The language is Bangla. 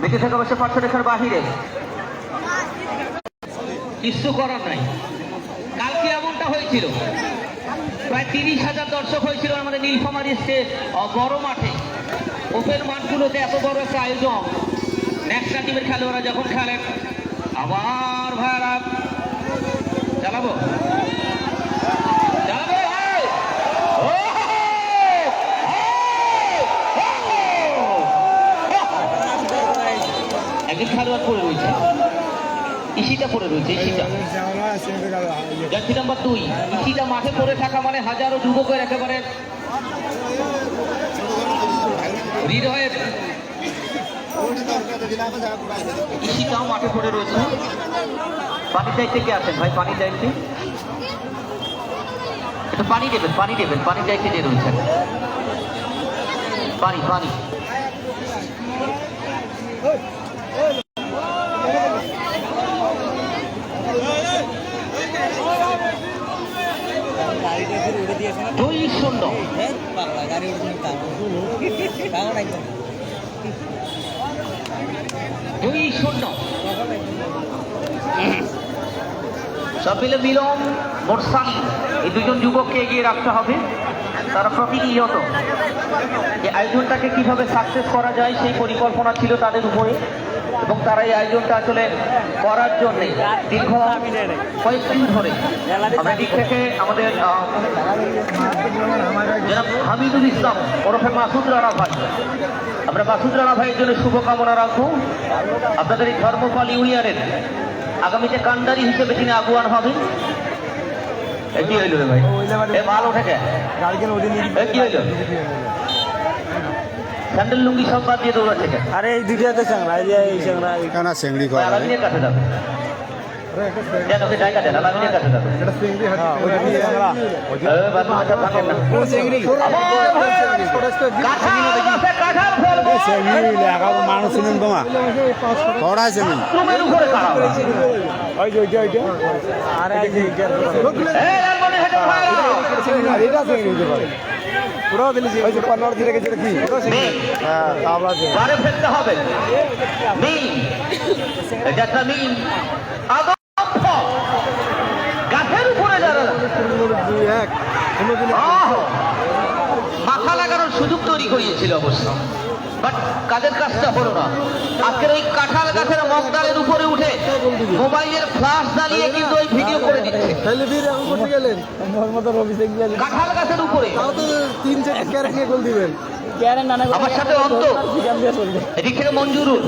বেঁচে থেকে অবশ্য 500 রেখার বাহিরে, কিছু করার নাই। কালকে এমনটা হয়েছিল, প্রায় 30,000 দর্শক হয়েছিল আমাদের নীলফামারী বড় মাঠে। ওপেন মাঠগুলোতে এত বড় একটা আয়োজন, ন্যাশনাল টিমের খেলোয়াড়রা যখন খেলেন। আবার ভাইরা চালাবো একজন খেলোয়াড় পড়ে রয়েছে, ইশিতা পড়ে রয়েছে। Ishita jersey number 2। ইশিতা মাঠে পড়ে থাকা মানে হাজারো যুবকের একেবারে হৃদয়ের। ইশিতাও মাঠে পড়ে রয়েছে। পানির দায়িত্বে কে আছেন ভাই? পানির দায়িত্বে একটু পানি দেবেন, পানি দেবেন। পানির দায়িত্বে দিয়ে রয়েছেন। পানি পানি দুই শূন্য। সব মিলে মিলন মোরসালি এই দুজন যুবককে এগিয়ে রাখতে হবে। তারা প্রতিনিয়ত যে আয়োজনটাকে কিভাবে সাকসেস করা যায় সেই পরিকল্পনা ছিল তাদের উপরে, এবং তারা এই আয়োজনটা আসলে করার জন্য দীর্ঘ কয়েকদিন ধরে আমরা দিক থেকে আমাদের জনাব হামিদুল ইসলাম ওরফে মাসুদ রানা ভাই, আমরা মাসুদ রানা ভাইয়ের জন্য শুভকামনা রাখবো। আপনাদের এই ধর্মপাল ইউনিয়নের আগামীতে কান্ডারি হিসেবে তিনি আগুয়ান হবেন। কি হইল রে ভাই? ভালো থেকে কি হইল? স্যান্ডেল লুঙ্গি সব বাদ দিয়ে দৌড়াচ্ছে। আরে এই দুইটাতে চাংড়া, এই চাংড়া এখানে চেংড়ি করা আলামিনের কাছে যাবে। দেন ওকে জায়গা দেন, আলামিনের কাছে যাবে। এটা চেংড়ি হাতে ওই চাংড়া বাদ মাথা ভাঙেন না। কোন চেংড়ি? কাঁঠাল ফেলবো চেংড়ি লাগা মানুষ শুনুন তোমা পড়া চেংড়ি রুমের উপরে কাড়া ওই যে আরে এই যে এই লালমনি হেঁটে ভাই এটা চেংড়ি দিতে পারে পুরো দিলি ওই যে কর্নার দিয়ে রেখেছে কি হ্যাঁ তাবলা দিয়ে বারে ফেলতে হবে। মিল এটা একটা মিল আদম্ভ গাছের উপরে যারা মাথা লাগানোর সুযোগ তৈরি করিয়েছিল অবশ্য, বাট কাজের কাজটা হলো না। আজকের ওই কাঁঠাল গাছের মগডালের উপরে উঠে মোবাইলের ফ্ল্যাশ জ্বালিয়ে কিন্তু ওই ভিডিও করে দিচ্ছে। কাঁঠাল গাছের উপরে 3-4 ক্যারেট নিয়ে গোল দিবেন। আমার সাথে অন্ত এদিক থেকে মঞ্জুরুল